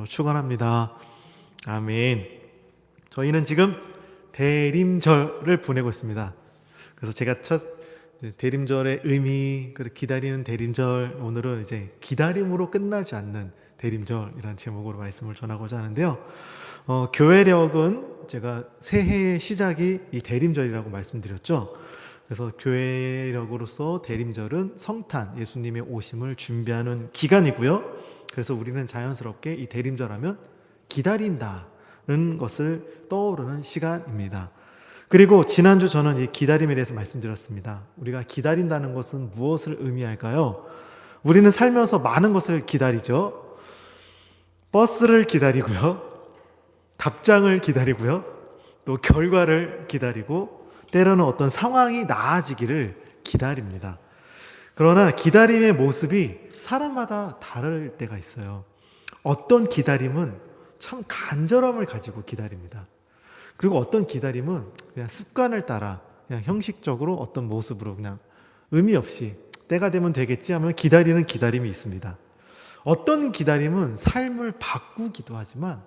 이름으로 축원합니다. 아멘. 저희는 지금 대림절을 보내고 있습니다. 그래서 제가 첫 대림절의 의미, 그리고 기다리는 대림절, 오늘은 이제 기다림으로 끝나지 않는 대림절이라는 제목으로 말씀을 전하고자 하는데요. 교회력은 제가 새해의 시작이 이 대림절이라고 말씀드렸죠. 그래서 교회력으로서 대림절은 성탄, 예수님의 오심을 준비하는 기간이고요. 그래서 우리는 자연스럽게 이 대림절 하면 기다린다는 것을 떠오르는 시간입니다. 그리고 지난주 저는 이 기다림에 대해서 말씀드렸습니다. 우리가 기다린다는 것은 무엇을 의미할까요? 우리는 살면서 많은 것을 기다리죠. 버스를 기다리고요. 답장을 기다리고요. 또 결과를 기다리고 때로는 어떤 상황이 나아지기를 기다립니다. 그러나 기다림의 모습이 사람마다 다를 때가 있어요. 어떤 기다림은 참 간절함을 가지고 기다립니다. 그리고 어떤 기다림은 그냥 습관을 따라 그냥 형식적으로 어떤 모습으로 그냥 의미 없이 때가 되면 되겠지 하면 기다리는 기다림이 있습니다. 어떤 기다림은 삶을 바꾸기도 하지만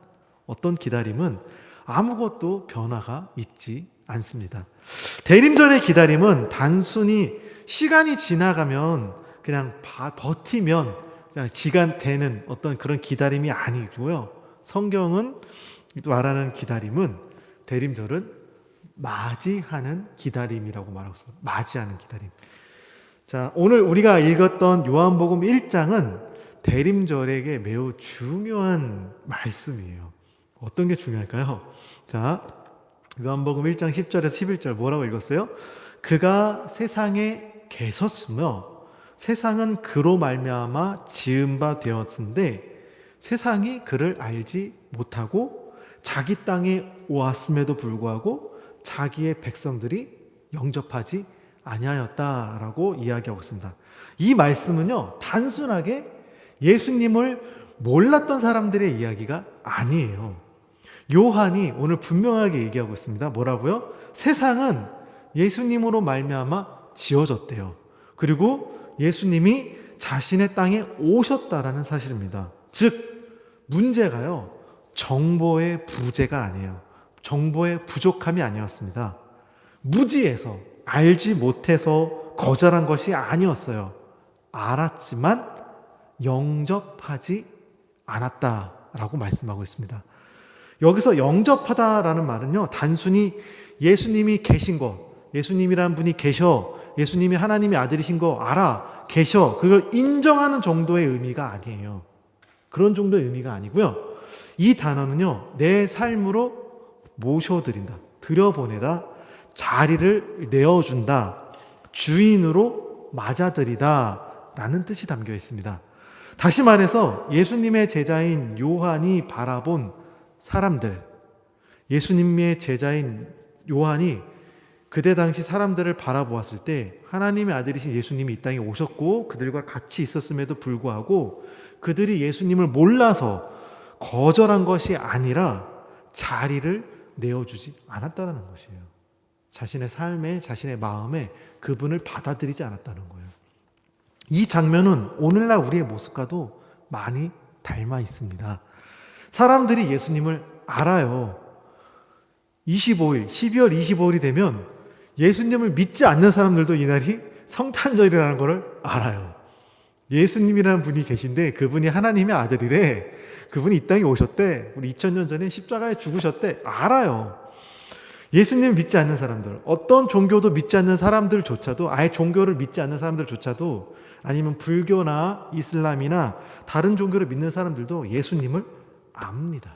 어떤 기다림은 아무것도 변화가 있지 않습니다. 대림절의 기다림은 단순히 시간이 지나가면 그냥 버티면 그냥 지간 되는 어떤 그런 기다림이 아니고요. 성경은 말하는 기다림은 대림절은 맞이하는 기다림이라고 말하고 있습니다. 맞이하는 기다림. 자, 오늘 우리가 읽었던 요한복음 1장은 대림절에게 매우 중요한 말씀이에요. 어떤 게 중요할까요? 자, 요한복음 1장 10절에서 11절 뭐라고 읽었어요? 그가 세상에 계셨으며 세상은 그로 말미암아 지은 바 되었는데 세상이 그를 알지 못하고 자기 땅에 왔음에도 불구하고 자기의 백성들이 영접하지 아니하였다라고 이야기하고 있습니다. 이 말씀은요, 단순하게 예수님을 몰랐던 사람들의 이야기가 아니에요. 요한이 오늘 분명하게 얘기하고 있습니다. 뭐라고요? 세상은 예수님으로 말미암아 지어졌대요. 그리고 예수님이 자신의 땅에 오셨다라는 사실입니다. 즉 문제가요, 정보의 부재가 아니에요. 정보의 부족함이 아니었습니다. 무지해서, 알지 못해서 거절한 것이 아니었어요. 알았지만 영접하지 않았다라고 말씀하고 있습니다. 여기서 영접하다라는 말은요, 단순히 예수님이 계신 것, 예수님이라는 분이 계셔, 예수님이 하나님의 아들이신 거 알아, 계셔, 그걸 인정하는 정도의 의미가 아니에요. 그런 정도의 의미가 아니고요. 이 단어는요, 내 삶으로 모셔드린다, 들여보내다, 자리를 내어준다, 주인으로 맞아들이다 라는 뜻이 담겨 있습니다. 다시 말해서 예수님의 제자인 요한이 바라본 사람들, 예수님의 제자인 요한이 그때 당시 사람들을 바라보았을 때 하나님의 아들이신 예수님이 이 땅에 오셨고 그들과 같이 있었음에도 불구하고 그들이 예수님을 몰라서 거절한 것이 아니라 자리를 내어주지 않았다는 것이에요. 자신의 삶에, 자신의 마음에 그분을 받아들이지 않았다는 거예요. 이 장면은 오늘날 우리의 모습과도 많이 닮아 있습니다. 사람들이 예수님을 알아요. 12월 25일이 되면 예수님을 믿지 않는 사람들도 이날이 성탄절이라는 것을 알아요. 예수님이라는 분이 계신데 그분이 하나님의 아들이래. 그분이 이 땅에 오셨대. 우리 2000년 전에 십자가에 죽으셨대. 알아요. 예수님을 믿지 않는 사람들, 어떤 종교도 믿지 않는 사람들조차도, 아예 종교를 믿지 않는 사람들조차도, 아니면 불교나 이슬람이나 다른 종교를 믿는 사람들도 예수님을 압니다.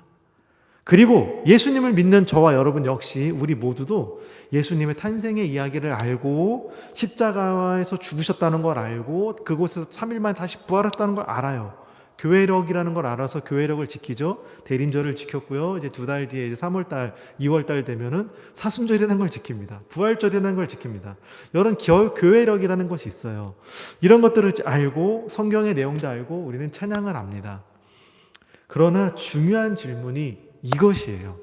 그리고 예수님을 믿는 저와 여러분 역시 우리 모두도 예수님의 탄생의 이야기를 알고 십자가에서 죽으셨다는 걸 알고 그곳에서 3일 만에 다시 부활했다는 걸 알아요. 교회력이라는 걸 알아서 교회력을 지키죠. 대림절을 지켰고요. 이제 2달 뒤에 이제 3월달, 2월달 되면은 사순절이라는 걸 지킵니다. 부활절이라는 걸 지킵니다. 이런 교회력이라는 것이 있어요. 이런 것들을 알고 성경의 내용도 알고 우리는 찬양을 합니다. 그러나 중요한 질문이 이것이에요.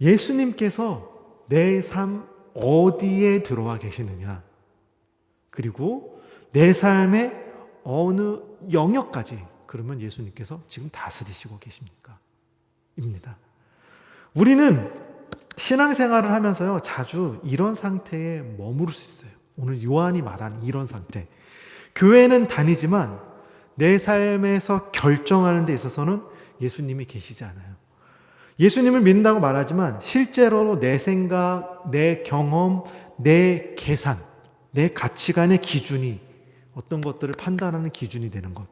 예수님께서 내 삶 어디에 들어와 계시느냐? 그리고 내 삶의 어느 영역까지 그러면 예수님께서 지금 다스리시고 계십니까? 입니다. 우리는 신앙생활을 하면서요, 자주 이런 상태에 머무를 수 있어요. 오늘 요한이 말하는 이런 상태. 교회는 다니지만 내 삶에서 결정하는 데 있어서는 예수님이 계시지 않아요. 예수님을 믿는다고 말하지만 실제로 내 생각, 내 경험, 내 계산, 내 가치관의 기준이 어떤 것들을 판단하는 기준이 되는 것.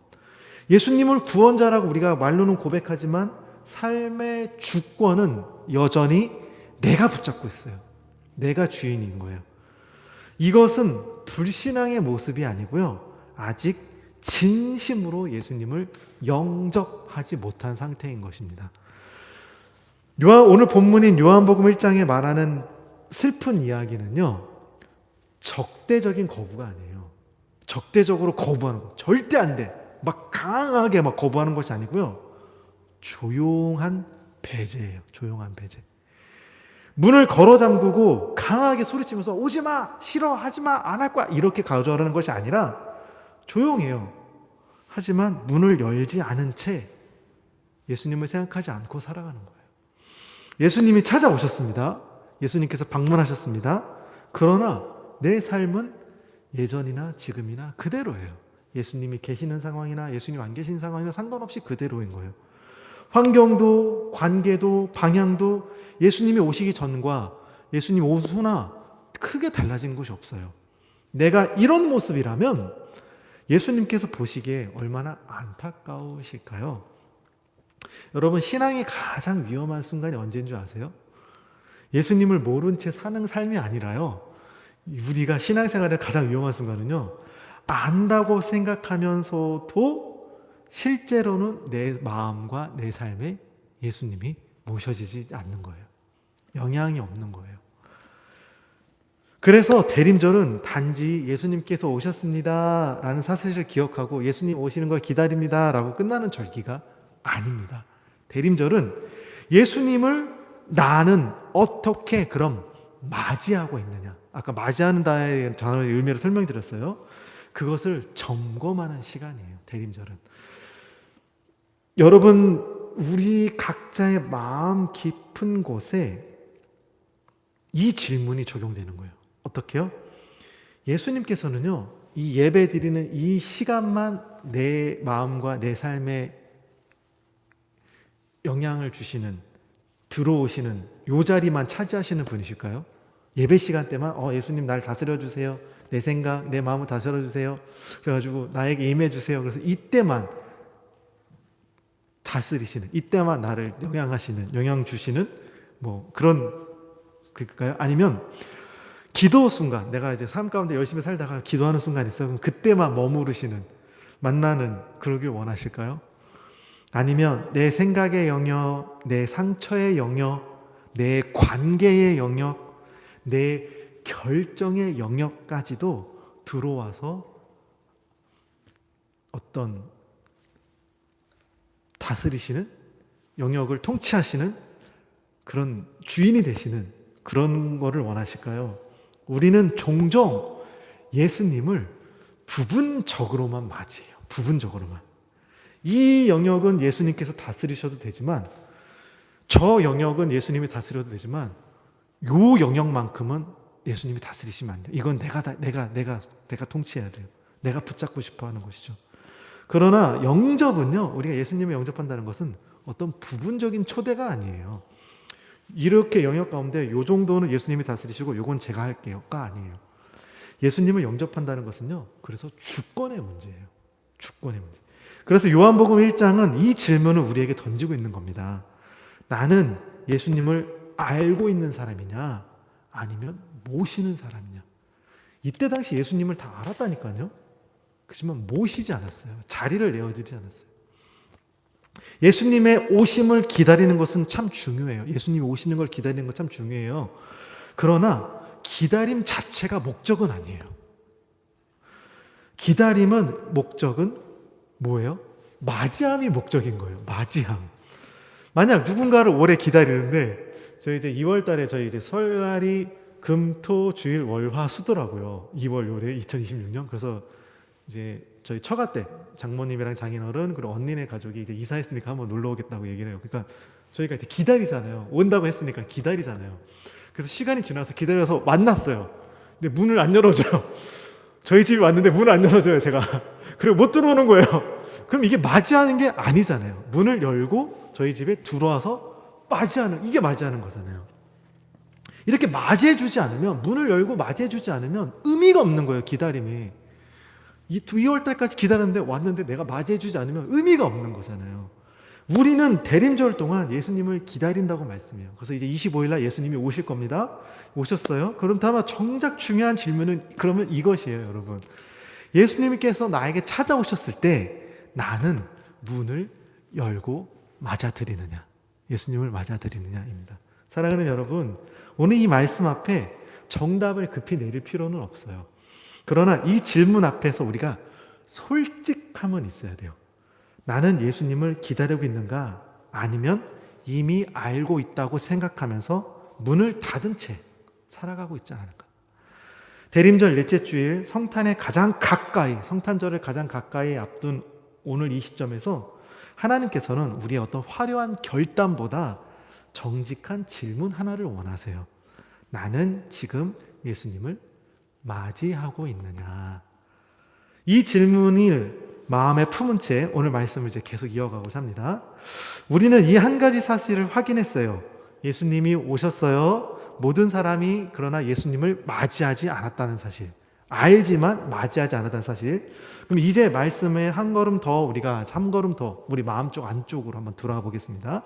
예수님을 구원자라고 우리가 말로는 고백하지만 삶의 주권은 여전히 내가 붙잡고 있어요. 내가 주인인 거예요. 이것은 불신앙의 모습이 아니고요, 아직 진심으로 예수님을 영접하지 못한 상태인 것입니다. 오늘 본문인 요한복음 1장에 말하는 슬픈 이야기는요, 적대적인 거부가 아니에요. 적대적으로 거부하는 거 절대 안 돼. 막 강하게 막 거부하는 것이 아니고요, 조용한 배제예요. 조용한 배제. 문을 걸어 잠그고 강하게 소리치면서 오지 마, 싫어, 하지 마, 안 할 거야, 이렇게 가져오라는 것이 아니라 조용해요. 하지만 문을 열지 않은 채 예수님을 생각하지 않고 살아가는 거예요. 예수님이 찾아오셨습니다. 예수님께서 방문하셨습니다. 그러나 내 삶은 예전이나 지금이나 그대로예요. 예수님이 계시는 상황이나 예수님 안 계신 상황이나 상관없이 그대로인 거예요. 환경도 관계도 방향도 예수님이 오시기 전과 예수님 오후나 크게 달라진 것이 없어요. 내가 이런 모습이라면 예수님께서 보시기에 얼마나 안타까우실까요? 여러분, 신앙이 가장 위험한 순간이 언제인 줄 아세요? 예수님을 모른 채 사는 삶이 아니라요, 우리가 신앙생활의 가장 위험한 순간은요, 안다고 생각하면서도 실제로는 내 마음과 내 삶에 예수님이 모셔지지 않는 거예요. 영향이 없는 거예요. 그래서 대림절은 단지 예수님께서 오셨습니다 라는 사실을 기억하고 예수님 오시는 걸 기다립니다 라고 끝나는 절기가 아닙니다. 대림절은 예수님을 나는 어떻게 그럼 맞이하고 있느냐, 아까 맞이하는 다의 단어의 의미를 설명드렸어요. 그것을 점검하는 시간이에요. 대림절은. 여러분, 우리 각자의 마음 깊은 곳에 이 질문이 적용되는 거예요. 어떻게요? 예수님께서는요, 이 예배 드리는 이 시간만 내 마음과 내 삶에 영향을 주시는, 들어오시는 요 자리만 차지하시는 분이실까요? 예배 시간 때만 예수님 날 다스려 주세요. 내 생각, 내 마음을 다스려 주세요. 그래가지고 나에게 임해 주세요. 그래서 이때만 다스리시는, 이때만 나를 영향하시는, 영향 주시는 뭐 그런 그럴까요? 아니면 기도 순간, 내가 이제 삶 가운데 열심히 살다가 기도하는 순간이 있어요. 그럼 그때만 머무르시는, 만나는, 그러길 원하실까요? 아니면 내 생각의 영역, 내 상처의 영역, 내 관계의 영역, 내 결정의 영역까지도 들어와서 어떤 다스리시는, 영역을 통치하시는 그런 주인이 되시는 그런 거를 원하실까요? 우리는 종종 예수님을 부분적으로만 맞이해요. 부분적으로만. 이 영역은 예수님께서 다스리셔도 되지만, 저 영역은 예수님이 다스려도 되지만, 요 영역만큼은 예수님이 다스리시면 안 돼요. 이건 내가 통치해야 돼요. 내가 붙잡고 싶어 하는 것이죠. 그러나 영접은요, 우리가 예수님을 영접한다는 것은 어떤 부분적인 초대가 아니에요. 이렇게 영역 가운데 요 정도는 예수님이 다스리시고 요건 제가 할게요가 아니에요. 예수님을 영접한다는 것은요, 그래서 주권의 문제예요. 주권의 문제. 그래서 요한복음 1장은 이 질문을 우리에게 던지고 있는 겁니다. 나는 예수님을 알고 있는 사람이냐, 아니면 모시는 사람이냐. 이때 당시 예수님을 다 알았다니까요. 그렇지만 모시지 않았어요. 자리를 내어주지 않았어요. 예수님의 오심을 기다리는 것은 참 중요해요. 예수님이 오시는 걸 기다리는 건 참 중요해요. 그러나 기다림 자체가 목적은 아니에요. 기다림은 목적은 뭐예요? 맞이함이 목적인 거예요. 맞이함. 만약 누군가를 오래 기다리는데, 저희 이제 2월 달에 저희 이제 설날이 금, 토, 주일, 월, 화, 수더라고요. 2월 요래 2026년. 그래서 이제 저희 처가 때 장모님이랑 장인어른 그리고 언니네 가족이 이제 이사했으니까 한번 놀러 오겠다고 얘기를 해요. 그러니까 저희가 이제 기다리잖아요. 온다고 했으니까 기다리잖아요. 그래서 시간이 지나서 기다려서 만났어요. 근데 문을 안 열어줘요. 저희 집에 왔는데 문을 안 열어줘요, 제가. 그리고 못 들어오는 거예요. 그럼 이게 맞이하는 게 아니잖아요. 문을 열고 저희 집에 들어와서 맞이하는, 이게 맞이하는 거잖아요. 이렇게 맞이해주지 않으면, 문을 열고 맞이해주지 않으면 의미가 없는 거예요, 기다림이. 2월 달까지 기다렸는데 왔는데 내가 맞이해주지 않으면 의미가 없는 거잖아요. 우리는 대림절 동안 예수님을 기다린다고 말씀해요. 그래서 이제 25일 날 예수님이 오실 겁니다. 오셨어요? 그럼 다만 정작 중요한 질문은 그러면 이것이에요, 여러분. 예수님께서 나에게 찾아오셨을 때 나는 문을 열고 맞아들이느냐, 예수님을 맞아들이느냐입니다. 사랑하는 여러분, 오늘 이 말씀 앞에 정답을 급히 내릴 필요는 없어요. 그러나 이 질문 앞에서 우리가 솔직함은 있어야 돼요. 나는 예수님을 기다리고 있는가? 아니면 이미 알고 있다고 생각하면서 문을 닫은 채 살아가고 있지 않을까? 대림절 넷째 주일 성탄절을 가장 가까이 앞둔 오늘 이 시점에서 하나님께서는 우리의 어떤 화려한 결단보다 정직한 질문 하나를 원하세요. 나는 지금 예수님을 맞이하고 있느냐? 이 질문을 마음에 품은 채 오늘 말씀을 이제 계속 이어가고자 합니다. 우리는 이 한 가지 사실을 확인했어요. 예수님이 오셨어요. 모든 사람이 그러나 예수님을 맞이하지 않았다는 사실. 알지만 맞이하지 않았다는 사실. 그럼 이제 말씀에 한 걸음 더 우리 마음 쪽 안쪽으로 한번 들어가 보겠습니다.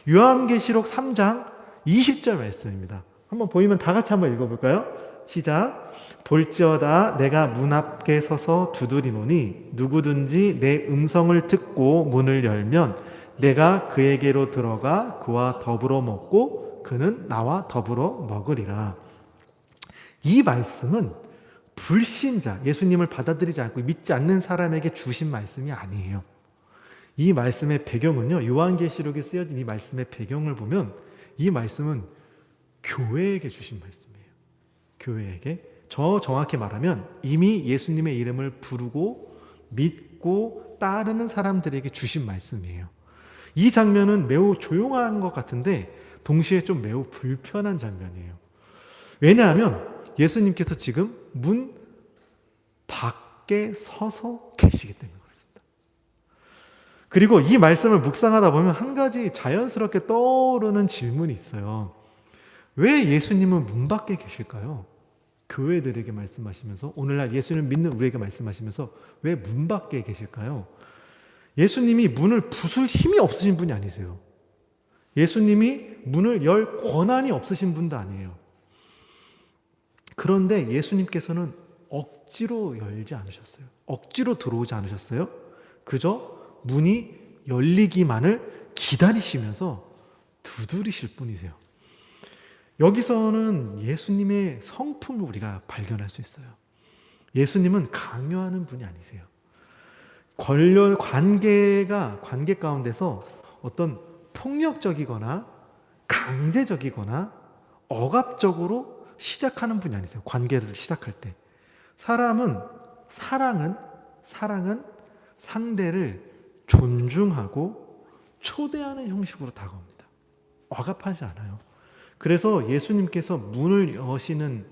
요한계시록 3장 20절 말씀입니다. 한번 보이면 다 같이 한번 읽어볼까요? 시작. 볼지어다 내가 문 앞에 서서 두드리노니 누구든지 내 음성을 듣고 문을 열면 내가 그에게로 들어가 그와 더불어 먹고 그는 나와 더불어 먹으리라. 이 말씀은 불신자, 예수님을 받아들이지 않고 믿지 않는 사람에게 주신 말씀이 아니에요. 이 말씀의 배경은요, 요한계시록에 쓰여진 이 말씀의 배경을 보면 이 말씀은 교회에게 주신 말씀이에요. 교회에게. 정확히 말하면 이미 예수님의 이름을 부르고 믿고 따르는 사람들에게 주신 말씀이에요. 이 장면은 매우 조용한 것 같은데 동시에 좀 매우 불편한 장면이에요. 왜냐하면 예수님께서 지금 문 밖에 서서 계시기 때문에 그렇습니다. 그리고 이 말씀을 묵상하다 보면 한 가지 자연스럽게 떠오르는 질문이 있어요. 왜 예수님은 문 밖에 계실까요? 교회들에게 말씀하시면서, 오늘날 예수님을 믿는 우리에게 말씀하시면서 왜 문 밖에 계실까요? 예수님이 문을 부술 힘이 없으신 분이 아니세요. 예수님이 문을 열 권한이 없으신 분도 아니에요. 그런데 예수님께서는 억지로 열지 않으셨어요. 억지로 들어오지 않으셨어요. 그저 문이 열리기만을 기다리시면서 두드리실 뿐이세요. 여기서는 예수님의 성품을 우리가 발견할 수 있어요. 예수님은 강요하는 분이 아니세요. 관계 가운데서 어떤 폭력적이거나 강제적이거나 억압적으로 시작하는 분이 아니세요. 관계를 시작할 때. 사랑은 상대를 존중하고 초대하는 형식으로 다가옵니다. 억압하지 않아요. 그래서 예수님께서 문을 여시는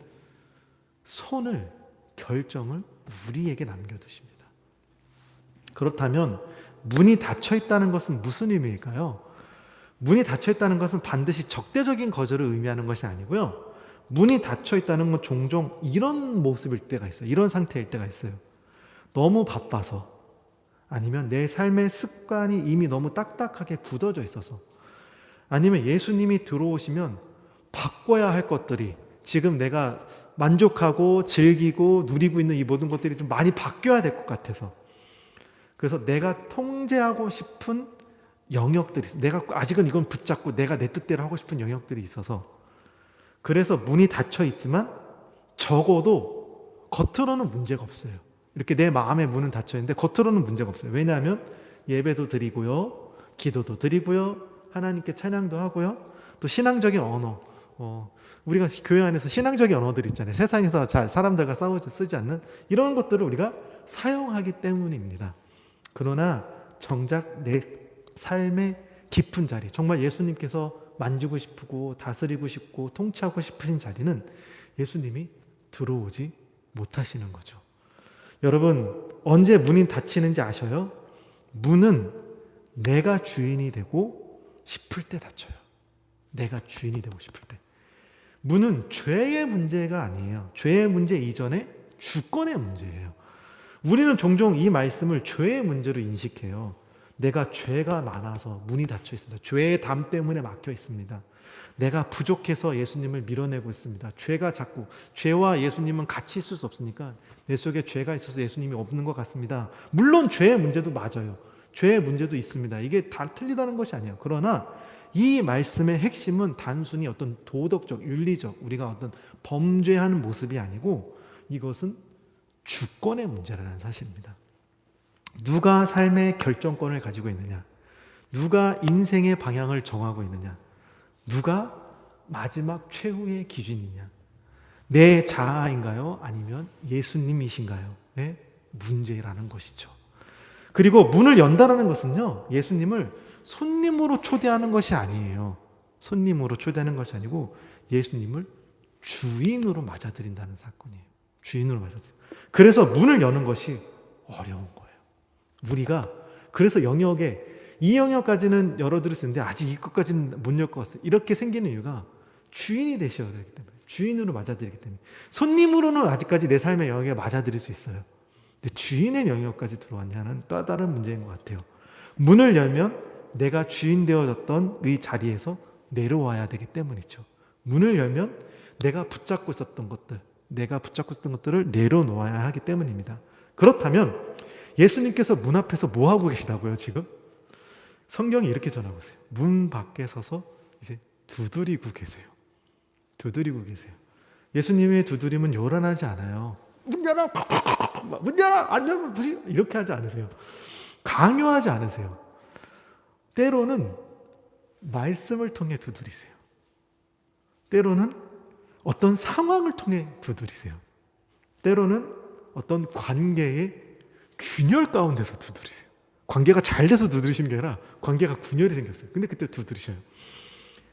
결정을 우리에게 남겨두십니다. 그렇다면 문이 닫혀 있다는 것은 무슨 의미일까요? 문이 닫혀 있다는 것은 반드시 적대적인 거절을 의미하는 것이 아니고요. 문이 닫혀 있다는 건 종종 이런 모습일 때가 있어요. 이런 상태일 때가 있어요. 너무 바빠서, 아니면 내 삶의 습관이 이미 너무 딱딱하게 굳어져 있어서, 아니면 예수님이 들어오시면 바꿔야 할 것들이, 지금 내가 만족하고 즐기고 누리고 있는 이 모든 것들이 좀 많이 바뀌어야 될 것 같아서, 그래서 내가 통제하고 싶은 영역들이 있어요. 내가 아직은 이건 붙잡고 내가 내 뜻대로 하고 싶은 영역들이 있어서, 그래서 문이 닫혀 있지만 적어도 겉으로는 문제가 없어요. 이렇게 내 마음의 문은 닫혀 있는데 겉으로는 문제가 없어요. 왜냐하면 예배도 드리고요, 기도도 드리고요, 하나님께 찬양도 하고요, 또 신앙적인 언어, 우리가 교회 안에서 신앙적인 언어들 있잖아요. 세상에서 잘 사람들과 싸우지 쓰지 않는 이런 것들을 우리가 사용하기 때문입니다. 그러나 정작 내 삶의 깊은 자리, 정말 예수님께서 만지고 싶고 다스리고 싶고 통치하고 싶으신 자리는 예수님이 들어오지 못하시는 거죠. 여러분, 언제 문이 닫히는지 아셔요? 문은 내가 주인이 되고 싶을 때 닫혀요. 내가 주인이 되고 싶을 때. 문은 죄의 문제가 아니에요. 죄의 문제 이전에 주권의 문제예요. 우리는 종종 이 말씀을 죄의 문제로 인식해요. 내가 죄가 많아서 문이 닫혀 있습니다. 죄의 담 때문에 막혀 있습니다. 내가 부족해서 예수님을 밀어내고 있습니다. 죄가 자꾸, 죄와 예수님은 같이 있을 수 없으니까 내 속에 죄가 있어서 예수님이 없는 것 같습니다. 물론 죄의 문제도 맞아요. 죄의 문제도 있습니다. 이게 다 틀리다는 것이 아니에요. 그러나 이 말씀의 핵심은 단순히 어떤 도덕적, 윤리적, 우리가 어떤 범죄하는 모습이 아니고 이것은 주권의 문제라는 사실입니다. 누가 삶의 결정권을 가지고 있느냐? 누가 인생의 방향을 정하고 있느냐? 누가 마지막 최후의 기준이냐? 내 자아인가요? 아니면 예수님이신가요? 의 문제라는 것이죠. 그리고 문을 연다라는 것은요, 예수님을 손님으로 초대하는 것이 아니에요. 손님으로 초대하는 것이 아니고 예수님을 주인으로 맞아들인다는 사건이에요. 주인으로 맞아들여요. 그래서 문을 여는 것이 어려운 거예요. 우리가 그래서 이 영역까지는 열어드릴 수 있는데 아직 이것까지는 못 열 것 같아요. 이렇게 생기는 이유가 주인이 되셔야 되기 때문에, 주인으로 맞아들이기 때문에. 손님으로는 아직까지 내 삶의 영역에 맞아들일 수 있어요. 근데 주인의 영역까지 들어왔냐는 또 다른 문제인 것 같아요. 문을 열면 내가 주인 되어졌던 이 자리에서 내려와야 되기 때문이죠. 문을 열면 내가 붙잡고 있었던 것들을 내려놓아야 하기 때문입니다. 그렇다면 예수님께서 문 앞에서 뭐 하고 계시다고요, 지금? 성경이 이렇게 전하고 있어요. 문 밖에 서서 이제 두드리고 계세요. 두드리고 계세요. 예수님의 두드림은 요란하지 않아요. 문 열어! 문 열어! 안 열면 무시! 이렇게 하지 않으세요. 강요하지 않으세요. 때로는 말씀을 통해 두드리세요. 때로는 어떤 상황을 통해 두드리세요. 때로는 어떤 관계의 균열 가운데서 두드리세요. 관계가 잘 돼서 두드리시는 게 아니라 관계가 균열이 생겼어요. 근데 그때 두드리셔요.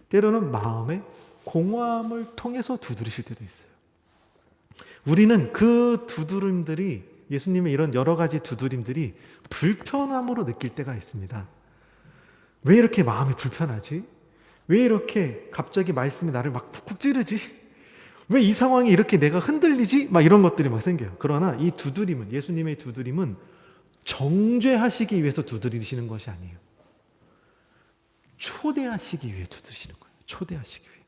때로는 마음의 공허함을 통해서 두드리실 때도 있어요. 우리는 그 두드림들이, 예수님의 이런 여러 가지 두드림들이 불편함으로 느낄 때가 있습니다. 왜 이렇게 마음이 불편하지? 왜 이렇게 갑자기 말씀이 나를 막 쿡쿡 찌르지? 왜 이 상황이 이렇게 내가 흔들리지? 막 이런 것들이 막 생겨요. 그러나 이 두드림은, 예수님의 두드림은 정죄하시기 위해서 두드리시는 것이 아니에요. 초대하시기 위해 두드리시는 거예요. 초대하시기 위해.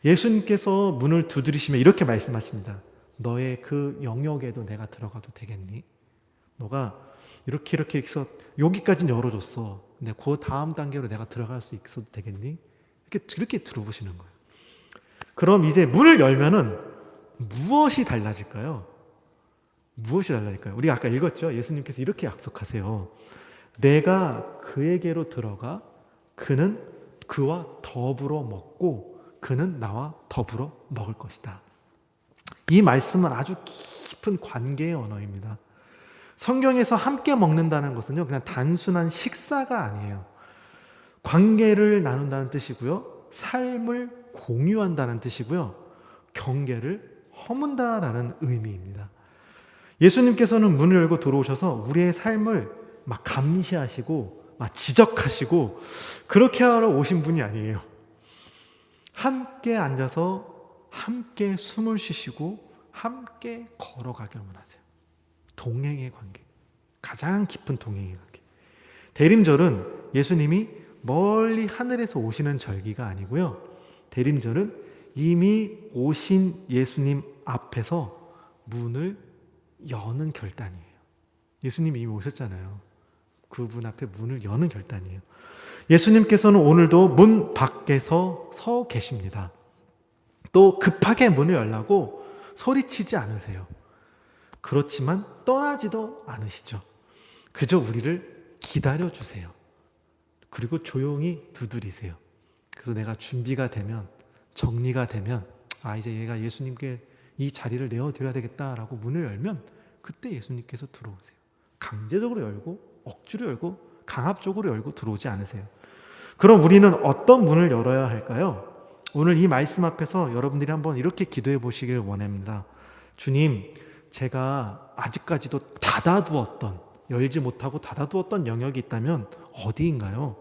예수님께서 문을 두드리시면 이렇게 말씀하십니다. 너의 그 영역에도 내가 들어가도 되겠니? 너가 이렇게 해서 여기까지는 열어줬어. 근데 그 다음 단계로 내가 들어갈 수 있어도 되겠니? 이렇게 들어보시는 거예요. 그럼 이제 문을 열면은 무엇이 달라질까요? 무엇이 달라질까요? 우리가 아까 읽었죠? 예수님께서 이렇게 약속하세요. 내가 그에게로 들어가 그는 그와 더불어 먹고 그는 나와 더불어 먹을 것이다. 이 말씀은 아주 깊은 관계의 언어입니다. 성경에서 함께 먹는다는 것은요, 그냥 단순한 식사가 아니에요. 관계를 나눈다는 뜻이고요, 삶을 공유한다는 뜻이고요, 경계를 허문다라는 의미입니다. 예수님께서는 문을 열고 들어오셔서 우리의 삶을 막 감시하시고 막 지적하시고 그렇게 하러 오신 분이 아니에요. 함께 앉아서 함께 숨을 쉬시고 함께 걸어가길 원하세요. 동행의 관계, 가장 깊은 동행의 관계. 대림절은 예수님이 멀리 하늘에서 오시는 절기가 아니고요, 대림절은 이미 오신 예수님 앞에서 문을 여는 결단이에요. 예수님이 이미 오셨잖아요. 그분 앞에 문을 여는 결단이에요. 예수님께서는 오늘도 문 밖에서 서 계십니다. 또 급하게 문을 열라고 소리치지 않으세요. 그렇지만 떠나지도 않으시죠. 그저 우리를 기다려주세요. 그리고 조용히 두드리세요. 그래서 내가 준비가 되면 정리가 되면 이제 얘가 예수님께 이 자리를 내어드려야 되겠다라고 문을 열면 그때 예수님께서 들어오세요. 강제적으로 열고 억지로 열고 강압적으로 열고 들어오지 않으세요. 그럼 우리는 어떤 문을 열어야 할까요? 오늘 이 말씀 앞에서 여러분들이 한번 이렇게 기도해 보시길 원합니다. 주님, 제가 아직까지도 닫아두었던, 열지 못하고 닫아두었던 영역이 있다면 어디인가요?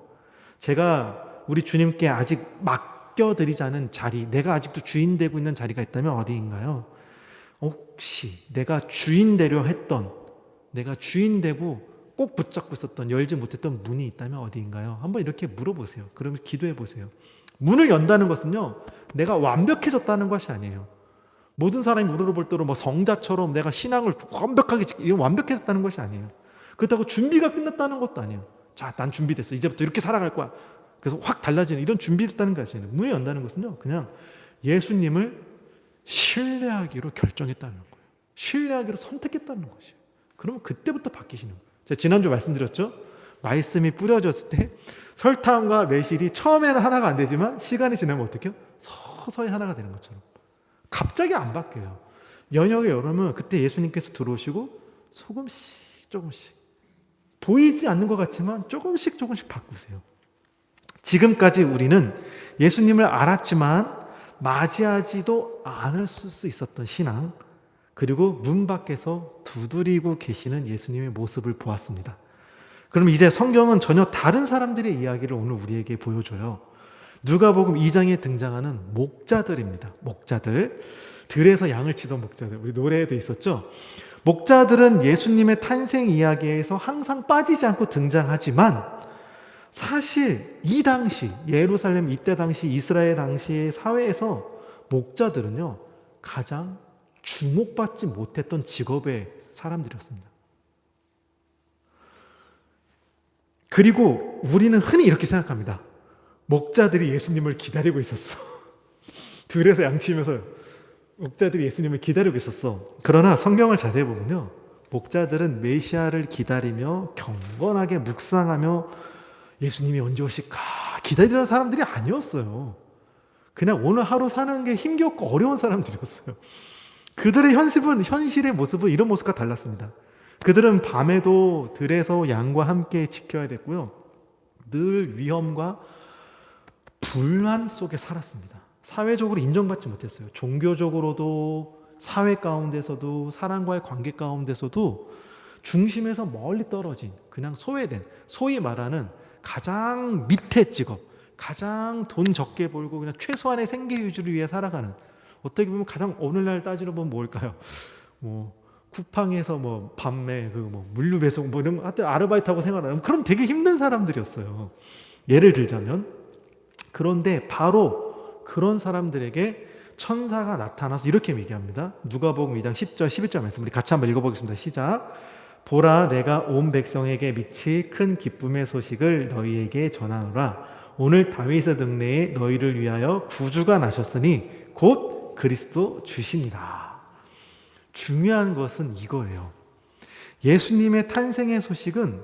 제가 우리 주님께 아직 맡겨드리자는 자리, 내가 아직도 주인 되고 있는 자리가 있다면 어디인가요? 혹시 내가 주인 되려 했던, 내가 주인 되고 꼭 붙잡고 있었던, 열지 못했던 문이 있다면 어디인가요? 한번 이렇게 물어보세요. 그러면 기도해 보세요. 문을 연다는 것은요, 내가 완벽해졌다는 것이 아니에요. 모든 사람이 물어볼 대로 성자처럼 내가 신앙을 완벽하게 이런 완벽해졌다는 것이 아니에요. 그렇다고 준비가 끝났다는 것도 아니에요. 자, 난 준비됐어. 이제부터 이렇게 살아갈 거야. 그래서 확 달라지는 이런 준비됐다는 것이 아니에요. 문을 연다는 것은요, 그냥 예수님을 신뢰하기로 결정했다는 거예요. 신뢰하기로 선택했다는 것이에요. 그러면 그때부터 바뀌시는 거예요. 제가 지난주 말씀드렸죠? 말씀이 뿌려졌을 때 설탕과 매실이 처음에는 하나가 안 되지만 시간이 지나면 어떻게 해요? 서서히 하나가 되는 것처럼. 갑자기 안 바뀌어요. 연역에 열으면 그때 예수님께서 들어오시고 조금씩 보이지 않는 것 같지만 조금씩 바꾸세요. 지금까지 우리는 예수님을 알았지만 맞이하지도 않을 수 있었던 신앙, 그리고 문 밖에서 두드리고 계시는 예수님의 모습을 보았습니다. 그럼 이제 성경은 전혀 다른 사람들의 이야기를 오늘 우리에게 보여줘요. 누가복음 2장에 등장하는 목자들입니다. 목자들, 들에서 양을 치던 목자들, 우리 노래에도 있었죠. 목자들은 예수님의 탄생 이야기에서 항상 빠지지 않고 등장하지만 사실 이 당시 예루살렘 이때 당시 이스라엘 당시의 사회에서 목자들은요, 가장 주목받지 못했던 직업의 사람들이었습니다. 그리고 우리는 흔히 이렇게 생각합니다. 목자들이 예수님을 기다리고 있었어. 들에서 양치면서 목자들이 예수님을 기다리고 있었어. 그러나 성경을 자세히 보면요, 목자들은 메시아를 기다리며 경건하게 묵상하며 예수님이 언제 오실까 기다리는 사람들이 아니었어요. 그냥 오늘 하루 사는 게 힘겹고 어려운 사람들이었어요. 그들의 현실의 모습은 이런 모습과 달랐습니다. 그들은 밤에도 들에서 양과 함께 지켜야 됐고요, 늘 위험과 불안 속에 살았습니다. 사회적으로 인정받지 못했어요. 종교적으로도, 사회 가운데서도, 사람과의 관계 가운데서도 중심에서 멀리 떨어진, 그냥 소외된, 소위 말하는 가장 밑에 직업, 가장 돈 적게 벌고 그냥 최소한의 생계 유지를 위해 살아가는, 어떻게 보면 가장 오늘날 따지러 보면 뭘까요? 쿠팡에서 밤에 물류 배송 이런 하여튼 아르바이트하고 생활하는 그런 되게 힘든 사람들이었어요. 예를 들자면. 그런데 바로 그런 사람들에게 천사가 나타나서 이렇게 얘기합니다. 누가복음 2장 10절 11절 말씀 우리 같이 한번 읽어보겠습니다. 시작. 보라, 내가 온 백성에게 미치 큰 기쁨의 소식을 너희에게 전하노라. 오늘 다윗의 등내에 너희를 위하여 구주가 나셨으니 곧 그리스도 주시니라. 중요한 것은 이거예요. 예수님의 탄생의 소식은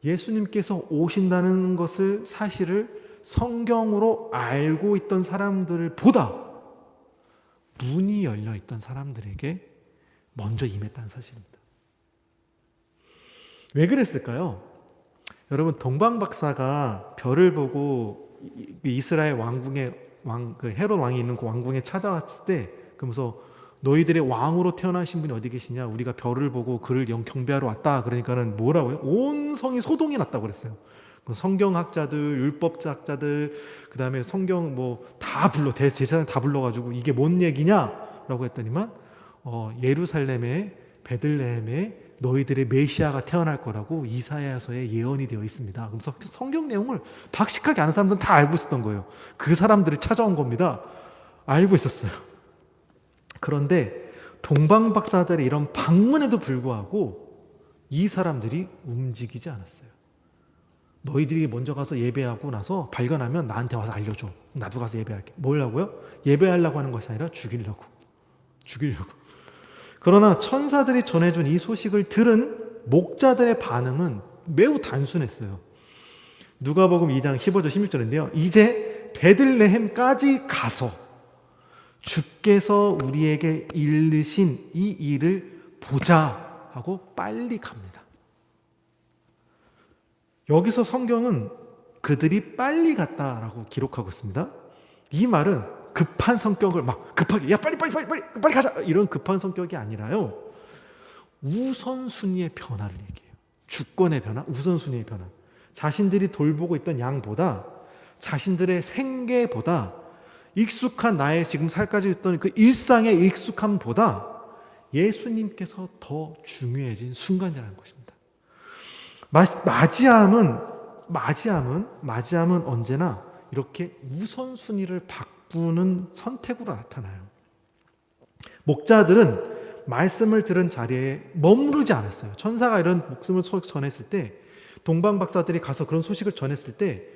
예수님께서 오신다는 것을, 사실을 성경으로 알고 있던 사람들보다 문이 열려 있던 사람들에게 먼저 임했다는 사실입니다. 왜 그랬을까요? 여러분, 동방박사가 별을 보고 이스라엘 왕궁에 그 헤롯 왕이 있는 그 왕궁에 찾아왔을 때, 그러면서 너희들의 왕으로 태어나신 분이 어디 계시냐? 우리가 별을 보고 그를 경배하러 왔다. 그러니까는 뭐라고요? 온 성이 소동이 났다고 그랬어요. 성경학자들, 율법학자들, 그 다음에 성경 다 제사장 다 불러가지고 이게 뭔 얘기냐라고 했더니만 예루살렘의 베들레헴에 너희들의 메시아가 태어날 거라고 이사야서에 예언이 되어 있습니다. 그래서 성경 내용을 박식하게 아는 사람들은 다 알고 있었던 거예요. 그 사람들이 찾아온 겁니다. 알고 있었어요. 그런데 동방박사들의 이런 방문에도 불구하고 이 사람들이 움직이지 않았어요. 너희들이 먼저 가서 예배하고 나서 발견하면 나한테 와서 알려줘. 나도 가서 예배할게. 뭐라고요? 예배하려고 하는 것이 아니라 죽이려고. 그러나 천사들이 전해준 이 소식을 들은 목자들의 반응은 매우 단순했어요. 누가복음 2장 15절 16절인데요. 이제 베들레헴까지 가서 주께서 우리에게 일르신 이 일을 보자 하고 빨리 갑니다. 여기서 성경은 그들이 빨리 갔다라고 기록하고 있습니다. 이 말은 급한 성격을 막 급하게 야 빨리 가자 이런 급한 성격이 아니라요. 우선순위의 변화를 얘기해요. 주권의 변화, 우선순위의 변화. 자신들이 돌보고 있던 양보다 자신들의 생계보다 익숙한 나의 지금 살까지 있던 그 일상의 익숙함보다 예수님께서 더 중요해진 순간이라는 것입니다. 맞이함은 언제나 이렇게 우선순위를 바꾸는 선택으로 나타나요. 목자들은 말씀을 들은 자리에 머무르지 않았어요. 천사가 이런 목숨을 전했을 때, 동방박사들이 가서 그런 소식을 전했을 때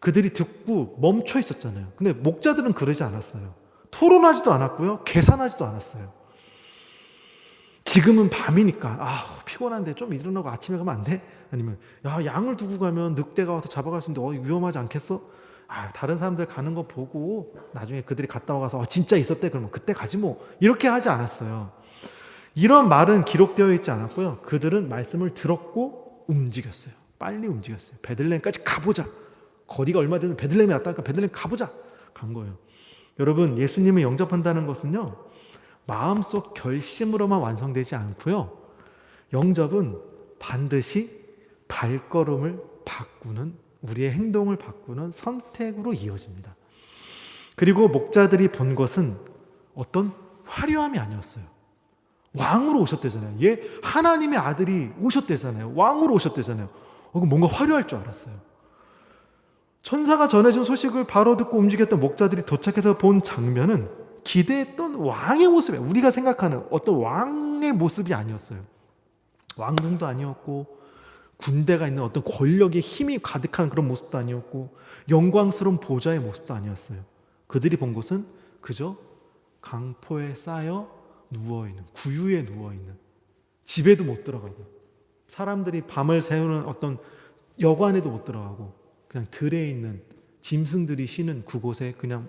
그들이 듣고 멈춰 있었잖아요. 근데 목자들은 그러지 않았어요. 토론하지도 않았고요. 계산하지도 않았어요. 지금은 밤이니까 피곤한데 좀 일어나고 아침에 가면 안 돼? 아니면 양을 두고 가면 늑대가 와서 잡아갈 수 있는데 위험하지 않겠어? 다른 사람들 가는 거 보고 나중에 그들이 갔다 와서 진짜 있었대 그러면 그때 가지 뭐 이렇게 하지 않았어요. 이런 말은 기록되어 있지 않았고요. 그들은 말씀을 들었고 움직였어요. 빨리 움직였어요. 베들레헴까지 가보자. 거리가 얼마 되는 베들레헴에 왔다니까 베들레헴 가보자. 간 거예요. 여러분, 예수님을 영접한다는 것은요, 마음속 결심으로만 완성되지 않고요, 영접은 반드시 발걸음을 바꾸는, 우리의 행동을 바꾸는 선택으로 이어집니다. 그리고 목자들이 본 것은 어떤 화려함이 아니었어요. 왕으로 오셨대잖아요. 하나님의 아들이 오셨대잖아요. 왕으로 오셨대잖아요. 그럼 뭔가 화려할 줄 알았어요. 천사가 전해준 소식을 바로 듣고 움직였던 목자들이 도착해서 본 장면은 기대했던 왕의 모습이에요. 우리가 생각하는 어떤 왕의 모습이 아니었어요. 왕궁도 아니었고 군대가 있는 어떤 권력의 힘이 가득한 그런 모습도 아니었고 영광스러운 보좌의 모습도 아니었어요. 그들이 본 것은 그저 강포에 쌓여 누워있는, 구유에 누워있는, 집에도 못 들어가고 사람들이 밤을 새우는 어떤 여관에도 못 들어가고 그냥 들에 있는 짐승들이 쉬는 그곳에 그냥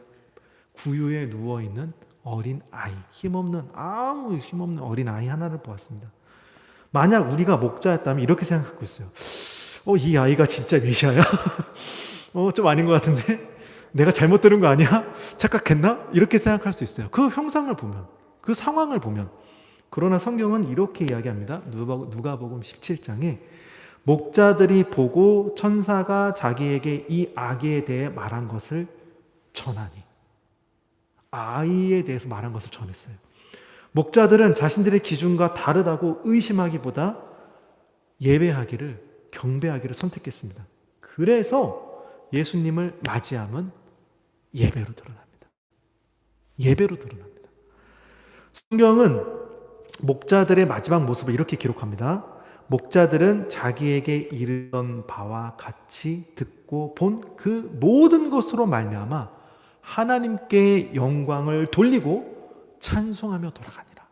구유에 누워있는 어린 아이, 아무 힘없는 어린 아이 하나를 보았습니다. 만약 우리가 목자였다면 이렇게 생각하고 있어요. 이 아이가 진짜 메시아야? 좀 아닌 것 같은데? 내가 잘못 들은 거 아니야? 착각했나? 이렇게 생각할 수 있어요. 그 형상을 보면, 그 상황을 보면. 그러나 성경은 이렇게 이야기합니다. 누가복음 17장에 목자들이 보고 천사가 자기에게 이 아기에 대해 말한 것을 전하니, 아이에 대해서 말한 것을 전했어요. 목자들은 자신들의 기준과 다르다고 의심하기보다 예배하기를, 경배하기를 선택했습니다. 그래서 예수님을 맞이함은 예배로 드러납니다. 예배로 드러납니다. 성경은 목자들의 마지막 모습을 이렇게 기록합니다. 목자들은 자기에게 이르던 바와 같이 듣고 본 그 모든 것으로 말미암아 하나님께 영광을 돌리고 찬송하며 돌아가니라.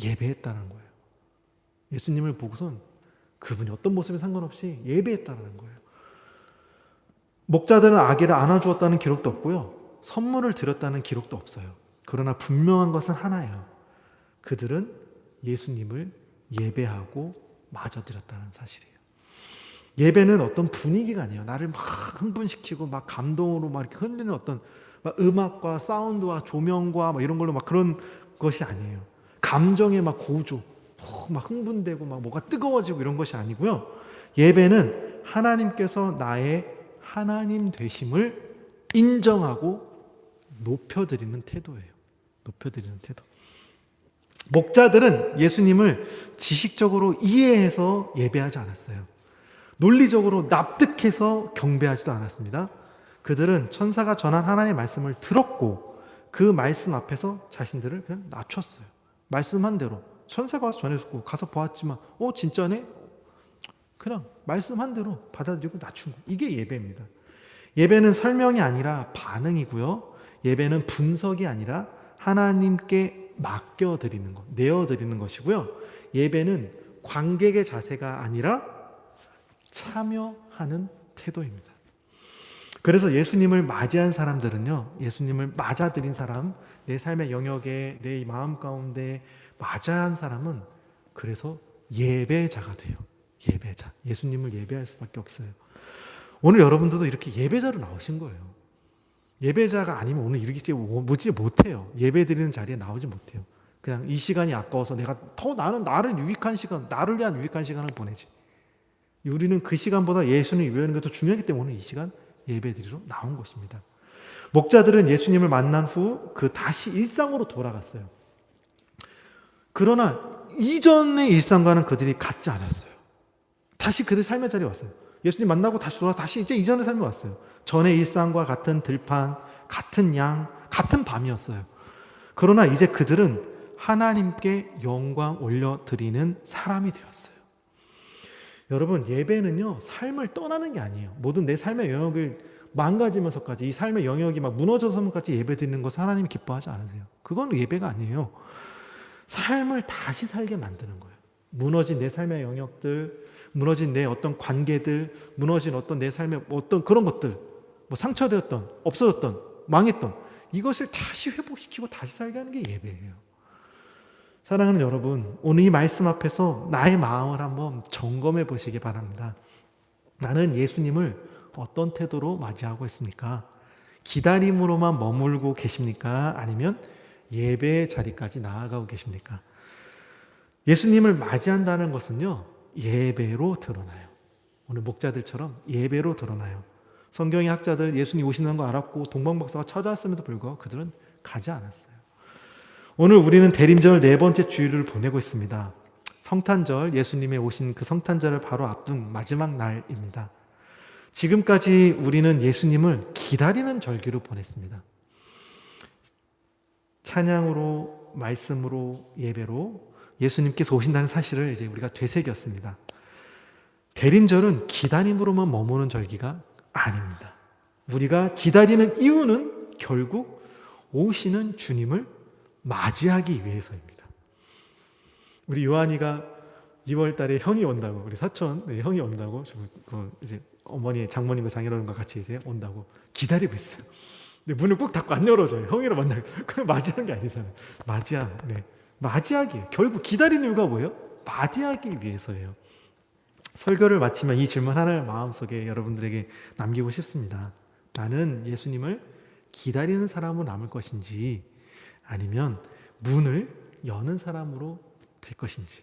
예배했다는 거예요. 예수님을 보고선 그분이 어떤 모습에 상관없이 예배했다는 거예요. 목자들은 아기를 안아주었다는 기록도 없고요, 선물을 드렸다는 기록도 없어요. 그러나 분명한 것은 하나예요. 그들은 예수님을 예배하고 마저 드렸다는 사실이에요. 예배는 어떤 분위기가 아니에요. 나를 막 흥분시키고 막 감동으로 막 이렇게 흔드는 어떤 막 음악과 사운드와 조명과 막 이런 걸로 막 그런 것이 아니에요. 감정의 막 고조, 막 흥분되고 막 뭐가 뜨거워지고 이런 것이 아니고요. 예배는 하나님께서 나의 하나님 되심을 인정하고 높여드리는 태도예요. 높여드리는 태도. 목자들은 예수님을 지식적으로 이해해서 예배하지 않았어요. 논리적으로 납득해서 경배하지도 않았습니다. 그들은 천사가 전한 하나님의 말씀을 들었고 그 말씀 앞에서 자신들을 그냥 낮췄어요. 말씀한 대로 천사가 와서 전해줬고 가서 보았지만 진짜네? 그냥 말씀한 대로 받아들이고 낮춘 거. 이게 예배입니다. 예배는 설명이 아니라 반응이고요. 예배는 분석이 아니라 하나님께 맡겨드리는 것, 내어드리는 것이고요. 예배는 관객의 자세가 아니라 참여하는 태도입니다. 그래서 예수님을 맞이한 사람들은요, 예수님을 맞아들인 사람, 내 삶의 영역에, 내 마음 가운데 맞이한 사람은 그래서 예배자가 돼요. 예배자. 예수님을 예배할 수밖에 없어요. 오늘 여러분들도 이렇게 예배자로 나오신 거예요. 예배자가 아니면 오늘 이렇게 묻지 못해요. 예배 드리는 자리에 나오지 못해요. 그냥 이 시간이 아까워서 내가 더 나를 유익한 시간, 나를 위한 유익한 시간을 보내지. 우리는 그 시간보다 예수님을 위하는 것도 중요하기 때문에 이 시간 예배 드리러 나온 것입니다. 목자들은 예수님을 만난 후 다시 일상으로 돌아갔어요. 그러나 이전의 일상과는 그들이 같지 않았어요. 다시 그들 삶의 자리에 왔어요. 예수님 만나고 다시 돌아서 다시 이제 이전의 삶에 왔어요. 전의 일상과 같은 들판, 같은 양, 같은 밤이었어요. 그러나 이제 그들은 하나님께 영광 올려드리는 사람이 되었어요. 여러분, 예배는요, 삶을 떠나는 게 아니에요. 모든 내 삶의 영역을 망가지면서까지 이 삶의 영역이 막 무너져서까지 예배 드리는 것을 하나님 기뻐하지 않으세요. 그건 예배가 아니에요. 삶을 다시 살게 만드는 거예요. 무너진 내 삶의 영역들, 무너진 내 어떤 관계들, 무너진 어떤 내 삶의 어떤 그런 것들, 뭐 상처되었던, 없어졌던, 망했던 이것을 다시 회복시키고 다시 살게 하는 게 예배예요. 사랑하는 여러분, 오늘 이 말씀 앞에서 나의 마음을 한번 점검해 보시기 바랍니다. 나는 예수님을 어떤 태도로 맞이하고 있습니까? 기다림으로만 머물고 계십니까? 아니면 예배의 자리까지 나아가고 계십니까? 예수님을 맞이한다는 것은요, 예배로 드러나요. 오늘 목자들처럼 예배로 드러나요. 성경의 학자들 예수님 오시는 거 알았고 동방박사가 찾아왔음에도 불구하고 그들은 가지 않았어요. 오늘 우리는 대림절 네 번째 주일을 보내고 있습니다. 성탄절, 예수님의 오신 그 성탄절을 바로 앞둔 마지막 날입니다. 지금까지 우리는 예수님을 기다리는 절기로 보냈습니다. 찬양으로, 말씀으로, 예배로 예수님께서 오신다는 사실을 이제 우리가 되새겼습니다. 대림절은 기다림으로만 머무는 절기가 아닙니다. 우리가 기다리는 이유는 결국 오시는 주님을 맞이하기 위해서입니다. 우리 요한이가 2월 달에 형이 온다고, 우리 사촌 형이 온다고, 이제 어머니, 장모님과 장인어른과 같이 이제 온다고 기다리고 있어요. 근데 문을 꼭 닫고 안 열어줘요. 형이를 만나고. 그냥 맞이하는 게 아니잖아요. 맞이하기. 결국 기다리는 이유가 뭐예요? 맞이하기 위해서예요. 설교를 마치면 이 질문 하나를 마음속에 여러분들에게 남기고 싶습니다. 나는 예수님을 기다리는 사람으로 남을 것인지 아니면 문을 여는 사람으로 될 것인지.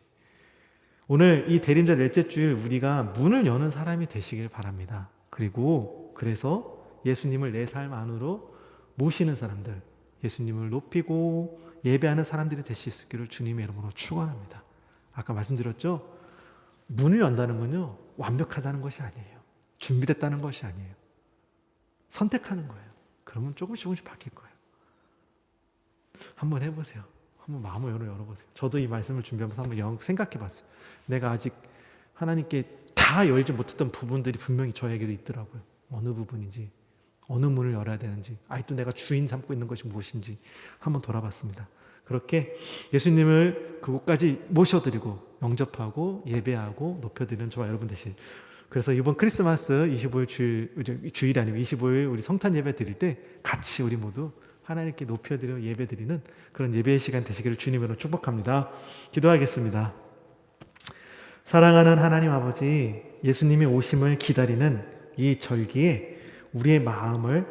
오늘 이 대림절 넷째 주일 우리가 문을 여는 사람이 되시길 바랍니다. 그래서 예수님을 내 삶 안으로 모시는 사람들, 예수님을 높이고 예배하는 사람들이 되실 수 있기를 주님의 이름으로 축원합니다. 아까 말씀드렸죠? 문을 연다는 건요, 완벽하다는 것이 아니에요. 준비됐다는 것이 아니에요. 선택하는 거예요. 그러면 조금씩 바뀔 거예요. 한번 해보세요. 한번 마음을 열어보세요. 저도 이 말씀을 준비하면서 한번 생각해 봤어요. 내가 아직 하나님께 다 열지 못했던 부분들이 분명히 저에게도 있더라고요. 어느 부분인지, 어느 문을 열어야 되는지, 아직도 내가 주인 삼고 있는 것이 무엇인지 한번 돌아봤습니다. 그렇게 예수님을 그곳까지 모셔드리고 영접하고 예배하고 높여드리는 저와 여러분 되실. 그래서 이번 크리스마스 25일 주일이 아니고 25일 우리 성탄 예배 드릴 때 같이 우리 모두 하나님께 높여드려 예배드리는 그런 예배의 시간 되시기를 주님으로 축복합니다. 기도하겠습니다. 사랑하는 하나님 아버지, 예수님의 오심을 기다리는 이 절기에 우리의 마음을